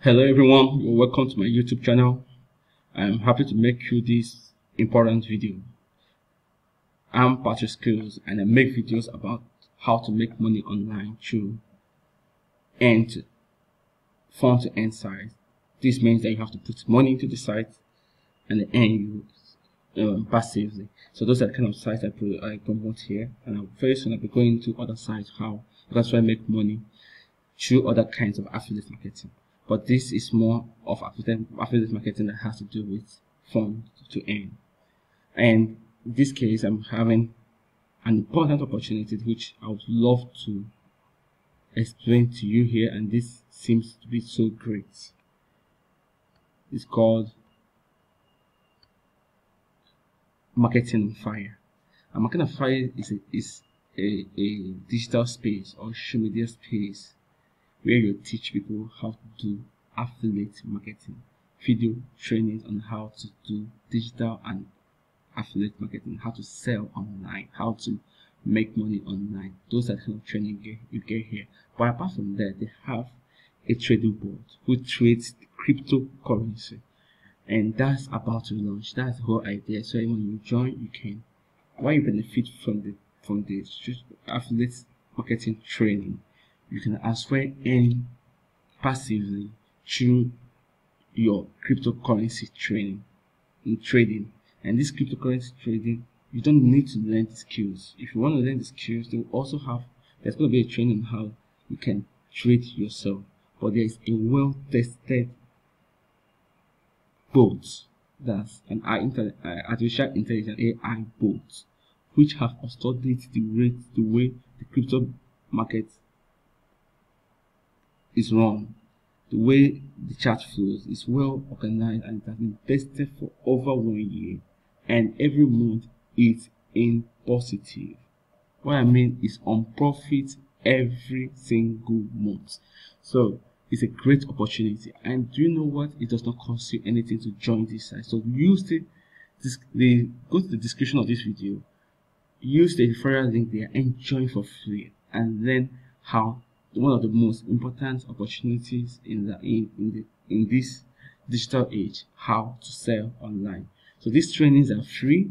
Hello everyone, you're welcome to my YouTube channel. I'm happy to make you this important video. I'm Patrick Skills and I make videos about how to make money online through front-to-end sites. This means that you have to put money into the site and then earn you passively. So those are the kind of sites I promote here, and very soon I'll be going to other sites how that's why I make money through other kinds of affiliate marketing. But this is more of affiliate marketing that has to do with fund to earn. And in this case, I'm having an important opportunity which I would love to explain to you here, and this seems to be so great. It's called MarketingOnFire. And MarketingOnFire is a digital space or social media space where you teach people how to do affiliate marketing, video trainings on how to do digital and affiliate marketing, how to sell online, how to make money online. Those are the kind of training you get here. But apart from that, they have a trading board who trades cryptocurrency, and that's about to launch. That's the whole idea. So when you join, you can, while you benefit from the affiliate marketing training, you can as well earn passively through your cryptocurrency trading. And this cryptocurrency trading, you don't need to learn the skills. If you want to learn the skills, there's going to be a training on how you can trade yourself. But there is a well-tested bot, that's an artificial intelligence AI bot, which have studied the way the crypto market is run, the way the chart flows is well organized, and it has been tested for over 1 year, and every month it's in positive. What I mean is on profit every single month. So it's a great opportunity. And do you know what? It does not cost you anything to join this site. So use go to the description of this video, use the referral link there and join for free, and learn how one of the most important opportunities in this digital age, how to sell online. So these trainings are free,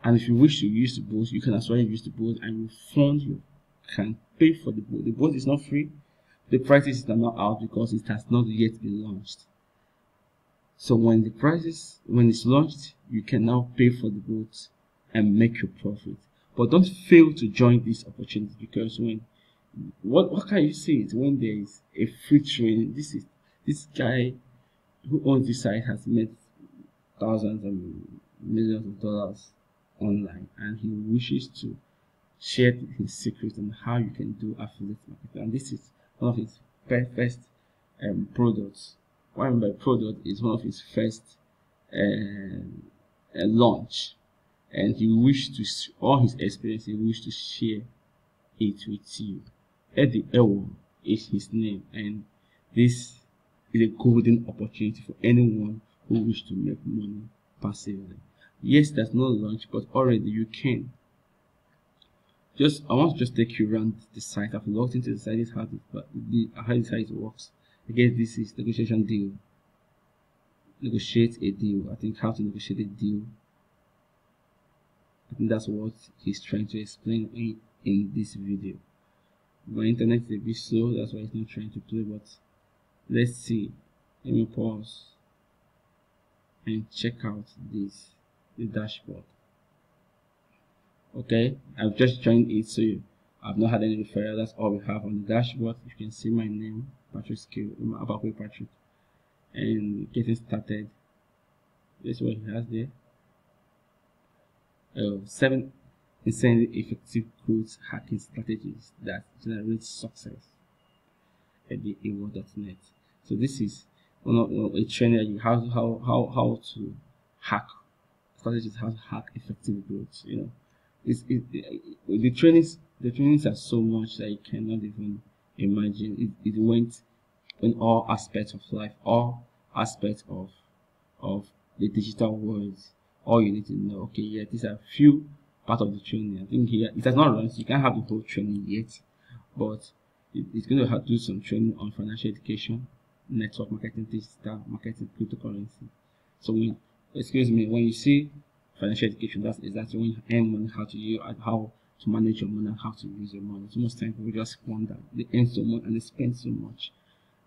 and if you wish to use the bot, you can as well use the bot, and you can pay for the bot. The bot is not free. The prices are not out because it has not yet been launched. So when it's launched, you can now pay for the bot and make your profit. But don't fail to join this opportunity, because what can you say it when there is a free training? This guy who owns this site has made thousands and millions of dollars online, and he wishes to share his secrets on how you can do affiliate marketing. And this is one of his first products. What I mean by product is one of his first launch, and he wished to all his experience. He wished to share it with you. Eddie Ewo is his name, and this is a golden opportunity for anyone who wishes to make money passively. Yes, there's no launch, but already you can. I want to just take you around the site. I've logged into the site. This is how the site works. Again, this is negotiation deal. Negotiate a deal. I think how to negotiate a deal. I think that's what he's trying to explain in this video. My internet is a bit slow, that's why it's not trying to play, but let's see. Let me pause and check out the dashboard. Okay, I've just joined it, so I've not had any referral. That's all we have on the dashboard. You can see my name, Patrick Skill, Abakwe Patrick, and getting started. This is what he has there. 7 insanely effective growth hacking strategies that generate success at the AWO.net. So this is a training how to hack strategies, how to hack effective growth. The trainings are so much that you cannot even imagine. It went in all aspects of life, all aspects of the digital world. All you need to know, okay, yeah, these are few part of the training. I think here it has not run, so you can't have the whole training yet, but it's going to have to do some training on financial education, network marketing, digital marketing, cryptocurrency. So when you see financial education, that's exactly when you earn money, how to manage your money, and how to use your money. So most times people just wonder, they earn so much and they spend so much.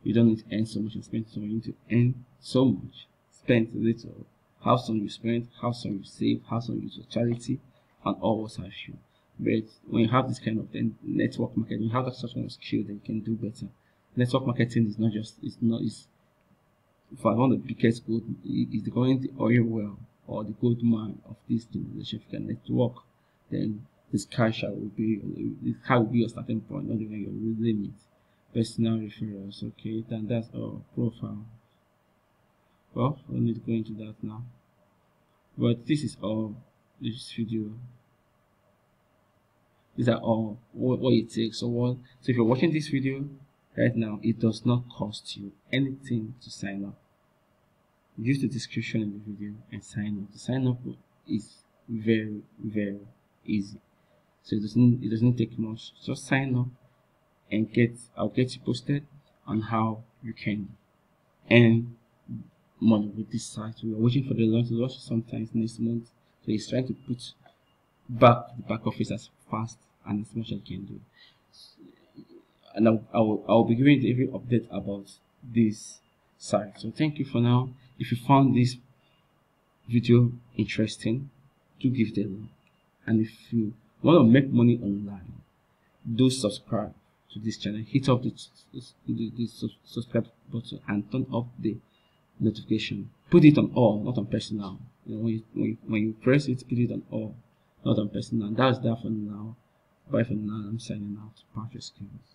You don't need to earn so much and spend so much. You need to earn so much, spend little. How some you spend, how some you save, how some you use for charity, and all what have you. But when you have this kind of network marketing, you have that sort of skill that you can do better. Network marketing is not just, it's for one of the biggest gold, is the oil well or the gold mine of this generation. If you can network, then the sky will be your starting point, not even your limit. Personal referrals, okay, then that's our profile. Well, we need to go into that now. But this is all this video. These are all what it takes. So if you're watching this video right now, it does not cost you anything to sign up. Use the description in the video and sign up. The sign up is very, very easy. So it doesn't take much. Just sign up and I'll get you posted on how you can earn money with this site. We are waiting for the launch sometimes next month. So he's trying to put back the back office as fast and as much as I can do. And I'll be giving you every update about this site. So thank you for now. If you found this video interesting, do give it a like. And if you want to make money online, do subscribe to this channel. Hit up the subscribe button and turn off the notification. Put it on all, not on personal. When you press it, put it on all, not on personal. That's that for now. Bye for now. I'm signing out. Power your skills.